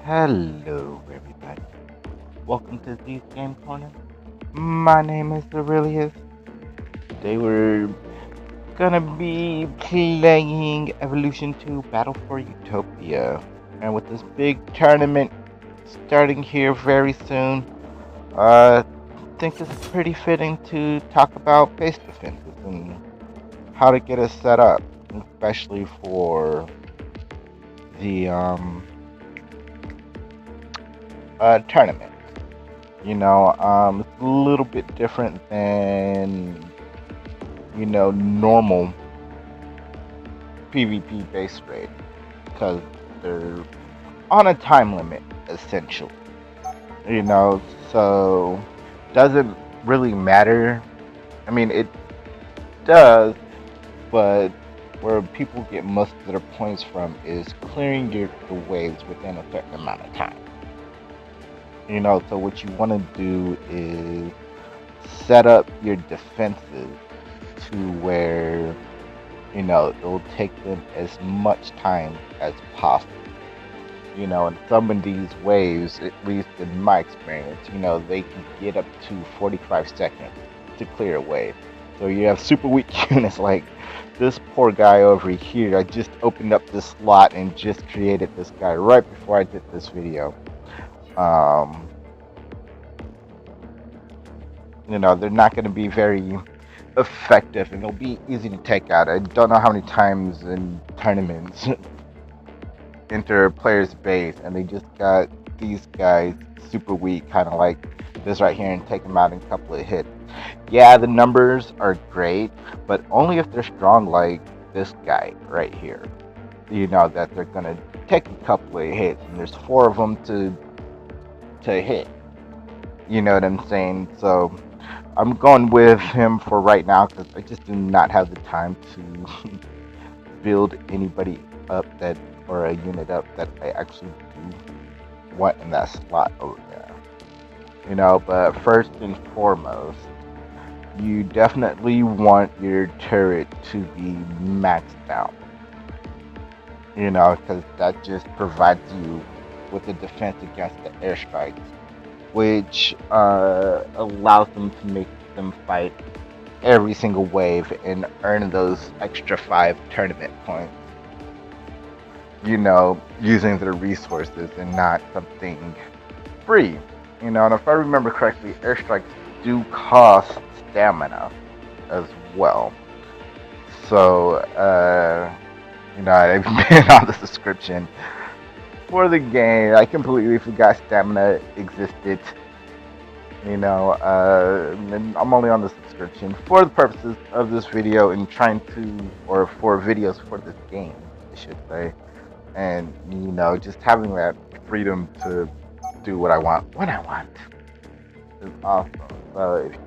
Hello, everybody. Welcome to Z's Game Corner. My name is Aurelius. Today we're gonna be playing Evolution 2 Battle for Utopia. And with this big tournament starting here very soon, I think it's pretty fitting to talk about base defenses and how to get it set up, especially for the tournament. It's a little bit different than, normal PvP base raid because they're on a time limit, essentially. You know, so doesn't really matter. I mean, it does, but where people get most of their points from is clearing the waves within a certain amount of time. So what you want to do is set up your defenses to where it'll take them as much time as possible. And some of these waves, at least in my experience, they can get up to 45 seconds to clear a wave. So you have super weak units like this poor guy over here. I just opened up this slot and just created this guy right before I did this video. They're not going to be very effective and they'll be easy to take out. I don't know how many times in tournaments enter a player's base and they just got these guys super weak, kind of like this right here, and take them out in a couple of hits. Yeah, the numbers are great, but only if they're strong like this guy right here. That they're going to take a couple of hits, and there's 4 of them to hit. You know what I'm saying? So I'm going with him for right now because I just do not have the time to build anybody up or a unit up that I actually do want in that slot over there. But first and foremost, you definitely want your turret to be maxed out. Because that just provides you with a defense against the airstrikes, which allows them to make them fight every single wave and earn those extra 5 tournament points. Using their resources and not something free. And if I remember correctly, airstrikes do cost stamina as well. So, I've been on the subscription for the game. I completely forgot stamina existed. And I'm only on the subscription for the purposes of this video and or for videos for this game, I should say. And, just having that freedom to do what I want when I want is awesome. So if you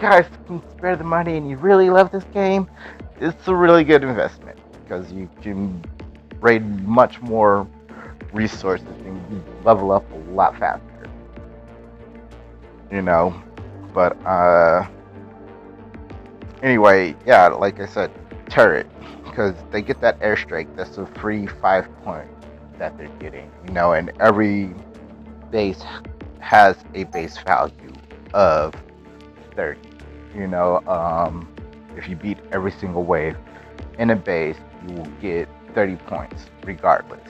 guys can spare the money and you really love this game, it's a really good investment because you can raid much more resources and you level up a lot faster. But anyway, yeah, like I said, turret, because they get that airstrike. That's a free 5 point that they're getting. And every base has a base value of 30. If you beat every single wave in a base, you will get 30 points regardless.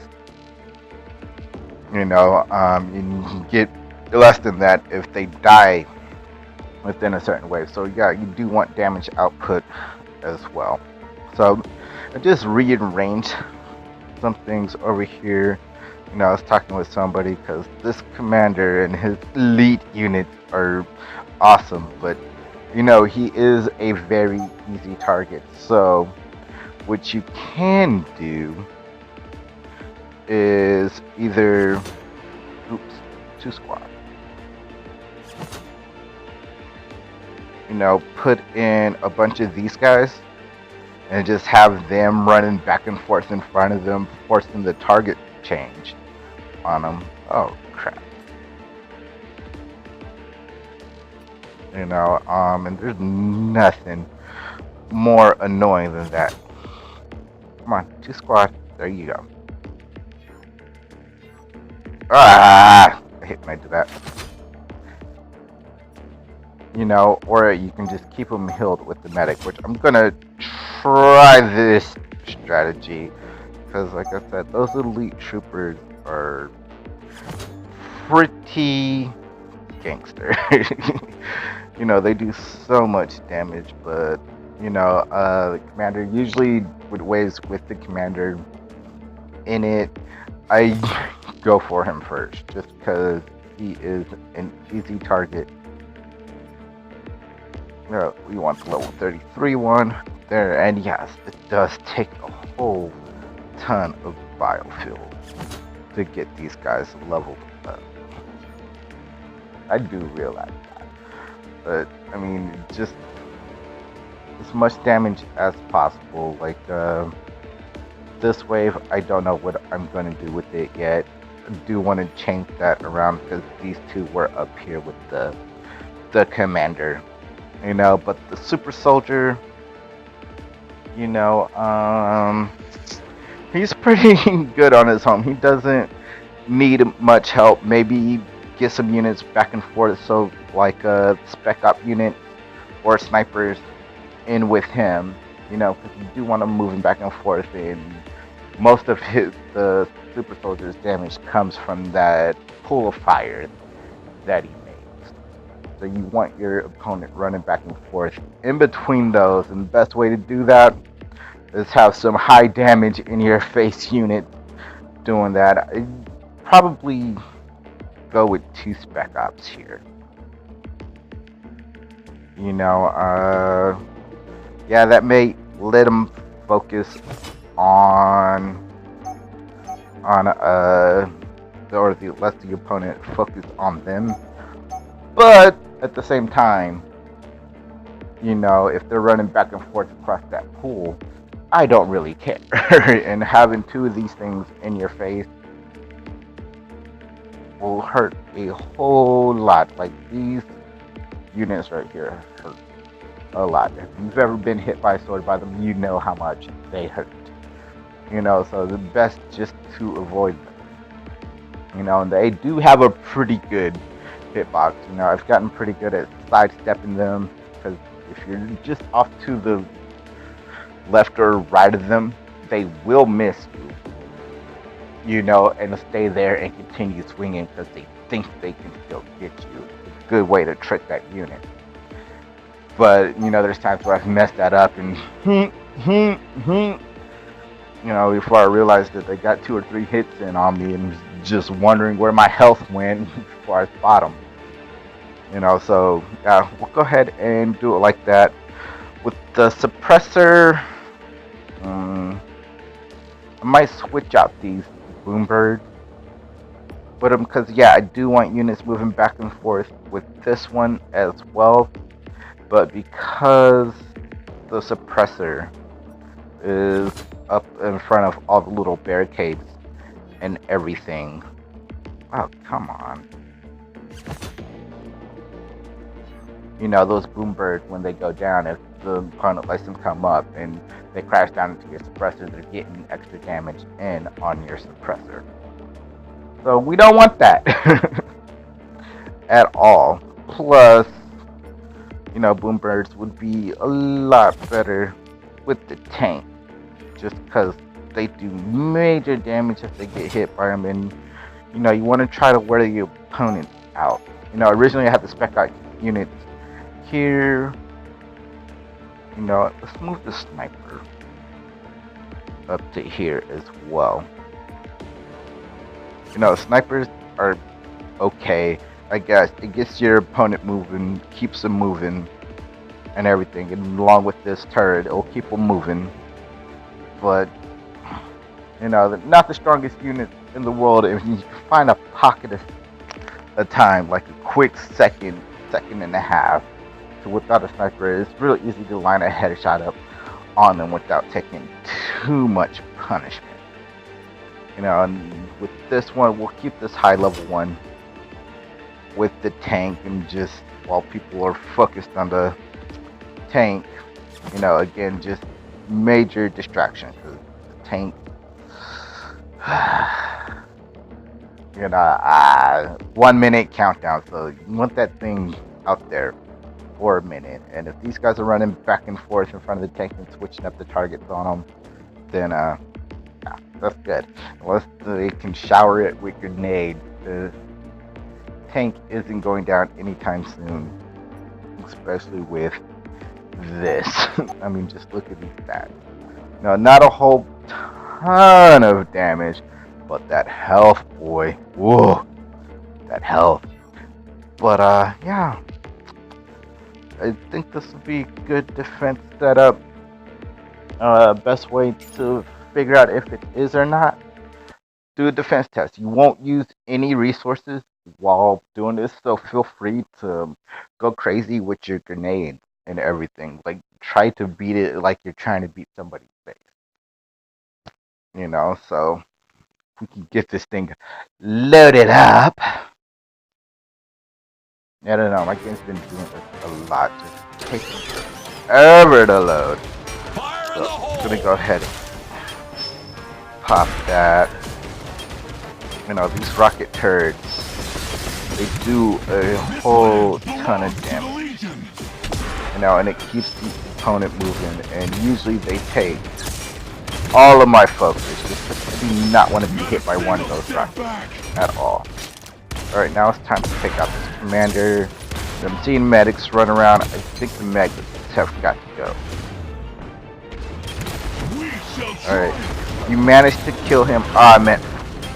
You can get less than that if they die within a certain wave. So yeah, you do want damage output as well. So I just rearranged some things over here. I was talking with somebody because this commander and his elite units are awesome, but he is a very easy target. So what you can do is either 2 squad. Put in a bunch of these guys and just have them running back and forth in front of them, forcing the target change on them. Oh crap. And there's nothing more annoying than that. Come on, 2 squad. There you go. Ah, I hate when I do that. You know, or you can just keep them healed with the medic, which I'm gonna try this strategy because, like I said, those elite troopers are pretty gangster. You know, they do so much damage, but you know, the commander usually with ways with the commander in it, I go for him first just because he is an easy target. We want the level 33 one there, and yes, it does take a whole ton of biofuel to get these guys leveled up. I do realize that, but I mean, just as much damage as possible. Like this wave, I don't know what I'm going to do with it yet. I do want to change that around because these two were up here with the commander. You know, but the super soldier, you know, he's pretty good on his own. He doesn't need much help. Maybe get some units back and forth, so like a spec op unit or snipers in with him, you know, because you do want to move him back and forth, and most of the super soldier's damage comes from that pool of fire that he makes. So you want your opponent running back and forth in between those, and the best way to do that is have some high damage in your face unit doing that. I'd probably go with 2 spec ops here. You know, yeah, that may let them focus on or let the opponent focus on them. But at the same time, you know, if they're running back and forth across that pool, I don't really care. And having 2 of these things in your face will hurt a whole lot. Like these units right here hurt a lot. If you've ever been hit by a sword by them, you know how much they hurt. You know, so the best just to avoid them. You know, and they do have a pretty good hitbox. You know, I've gotten pretty good at sidestepping them because if you're just off to the left or right of them, they will miss you. You know, and stay there and continue swinging because they think they can still get you. It's a good way to trick that unit. But you know, there's times where I've messed that up and you know, before I realized that they got 2 or 3 hits in on me and was just wondering where my health went before I spot them. You know, so yeah, we'll go ahead and do it like that. With the suppressor, I might switch out these Boombirds with them because, yeah, I do want units moving back and forth with this one as well. But because the suppressor is up in front of all the little barricades and everything. Oh, come on. You know, those Boombirds, when they go down, if the opponent lets them come up and they crash down into your suppressor, they're getting extra damage in on your suppressor. So we don't want that at all. Plus, you know, Boombirds would be a lot better with the tank, just because they do major damage if they get hit by them, and you know, you want to try to wear your opponent out. You know, originally I had the spec out units here. You know, let's move the sniper up to here as well. You know, snipers are okay, I guess. It gets your opponent moving, keeps them moving, and everything. And along with this turret, it'll keep them moving. But you know, not the strongest unit in the world. If you find a pocket of time, like a quick second and a half, to without a sniper, it's really easy to line a headshot up on them without taking too much punishment. You know, and with this one, we'll keep this high level one with the tank, and just while people are focused on the tank, you know, again, just major distraction because the tank You know, 1 minute countdown. So you want that thing out there for a minute. And if these guys are running back and forth in front of the tank and switching up the targets on them, then yeah, that's good. Unless they can shower it with grenades, the tank isn't going down anytime soon. Especially with this. I mean, just look at these stats. No, not a whole ton of damage, but that health, boy. Whoa, that health. But yeah, I think this would be a good defense setup. Best way to figure out if it is or not, do a defense test. You won't use any resources while doing this, so feel free to go crazy with your grenades and everything. Like, try to beat it like you're trying to beat somebody's face. You know, so if we can get this thing loaded up. I don't know, my game's been doing this a lot, just taking forever to load. So I'm gonna go ahead and pop that. You know, these rocket turrets, they do a whole ton of damage. You know, and it keeps the opponent moving, and usually they take all of my focus, just because I do not want to be hit by one of those rockets at all. Alright, now it's time to take out this commander. I'm seeing medics run around. I think the medics have got to go. Alright, you managed to kill him. I meant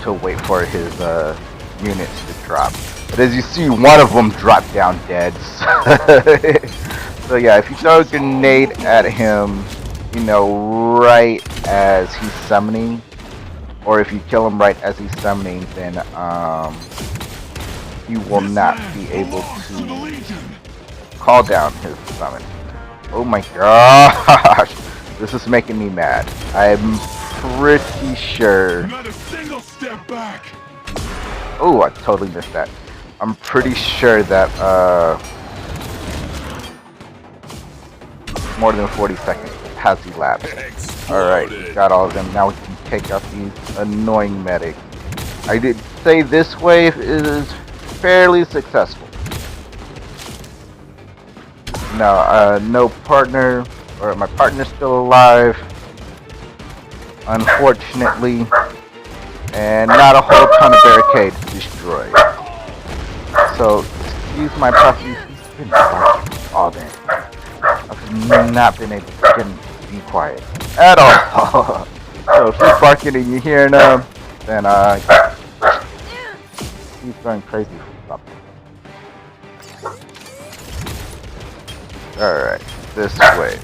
to wait for his units to drop. But as you see, one of them dropped down dead. So yeah, if you throw a grenade at him, you know, right as he's summoning, or if you kill him right as he's summoning, then you will not be able to call down his summon. Oh my gosh, this is making me mad. I'm pretty sure. Not a single step back. Oh, I totally missed that. I'm pretty sure that more than 40 seconds has elapsed. Alright, got all of them. Now we can take out these annoying medics. I did say this wave is fairly successful. No, no partner, or my partner's still alive, unfortunately, and not a whole ton of barricades destroyed. So, excuse my puppy, he's been barking all day. I've not been able to get him to be quiet at all. So if he's barking and you're hearing him, then he's going crazy for something. Alright, this way.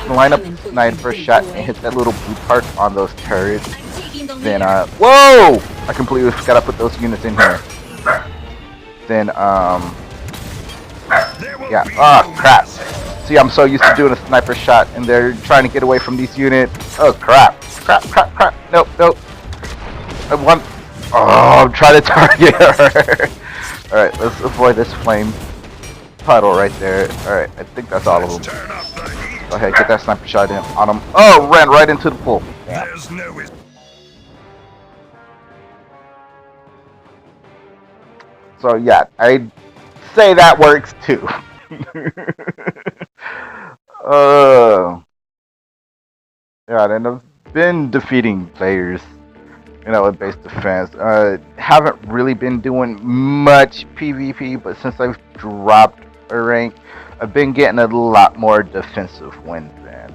Line up sniper shot and hit that little blue part on those turrets. Then whoa! I completely forgot to put those units in here. Then yeah, oh crap. See, I'm so used to doing a sniper shot and they're trying to get away from these units. Oh crap. Crap. Nope. I want, oh, I'm trying to target her. Alright, let's avoid this flame puddle right there. Alright, I think that's all of them. Go ahead, get that sniper shot in on them. Oh, ran right into the pool. Damn. So yeah, I'd say that works too. Yeah, and I've been defeating players, you know, with base defense. Haven't really been doing much PvP, but since I've dropped a rank, I've been getting a lot more defensive wins in.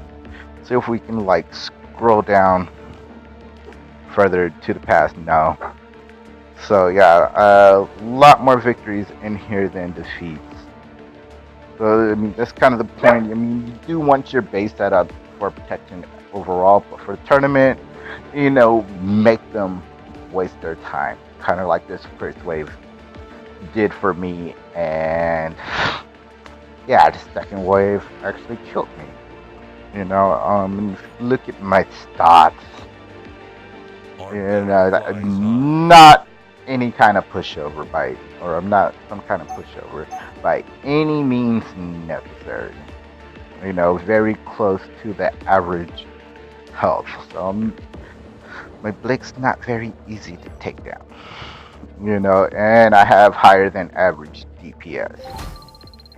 See if we can like scroll down further to the past. No. So yeah, a lot more victories in here than defeats. So I mean, that's kind of the point. I mean, you do want your base set up for protection overall, but for the tournament, you know, make them waste their time, kind of like this first wave did for me. And yeah, the second wave actually killed me. You know, look at my stats. And I'm not any kind of pushover by, or I'm not some kind of pushover by any means necessary. You know, very close to the average health. So I'm my Blake's not very easy to take down. You know, and I have higher than average DPS.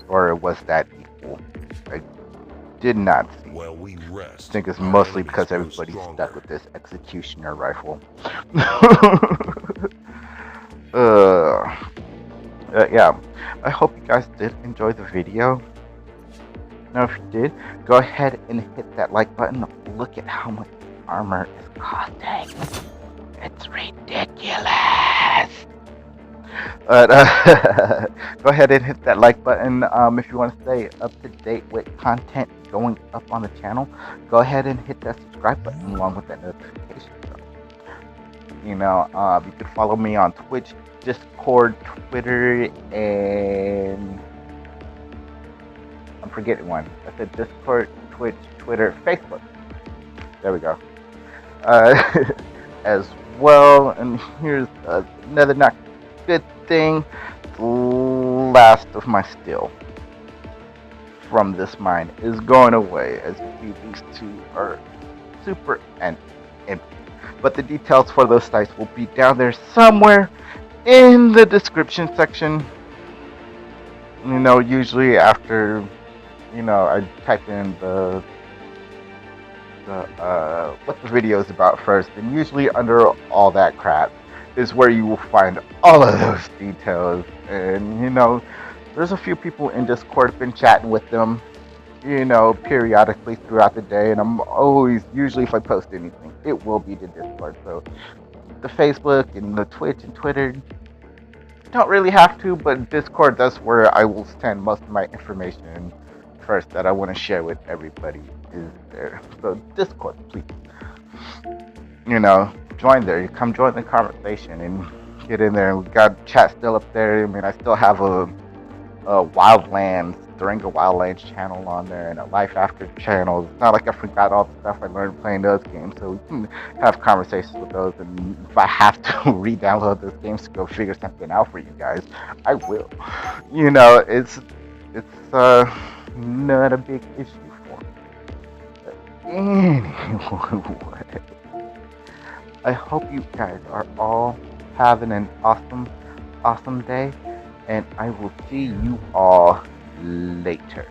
Or was that equal? I did not see. While we I rest, think it's our mostly enemies because grow everybody's stuck stronger. with this executioner rifle. uh, yeah, I hope you guys did enjoy the video. Now, if you did, go ahead and hit that like button. Look at how much armor is costing. It's ridiculous. But go ahead and hit that like button if you want to stay up to date with content going up on the channel. Go ahead and hit that subscribe button along with that notification bell. You know, you can follow me on Twitch, Discord, Twitter, and I'm forgetting one. I said Discord, Twitch, Twitter, Facebook. There we go. As well, and here's another not good thing. The last of my steel from this mine is going away, as you see these two are super and empty. But the details for those sites will be down there somewhere in the description section. You know, usually after, you know, I type in the what the video is about first, and usually under all that crap is where you will find all of those details. And you know, there's a few people in Discord. I've been chatting with them, you know, periodically throughout the day, and I'm always, usually if I post anything, it will be the Discord. So the Facebook and the Twitch and Twitter don't really have to, but Discord, that's where I will send most of my information first that I want to share with everybody is there. So Discord, please, you know, join there. You come join the conversation and get in there. And we got chat still up there. I mean, I still have a Wildlands, Durango Wildlands channel on there, and a Life After channel. It's not like I forgot all the stuff I learned playing those games, so we can have conversations with those. And if I have to re-download those games to go figure something out for you guys, I will. You know, it's not a big issue for me. But anyway, I hope you guys are all having an awesome day, and I will see you all later.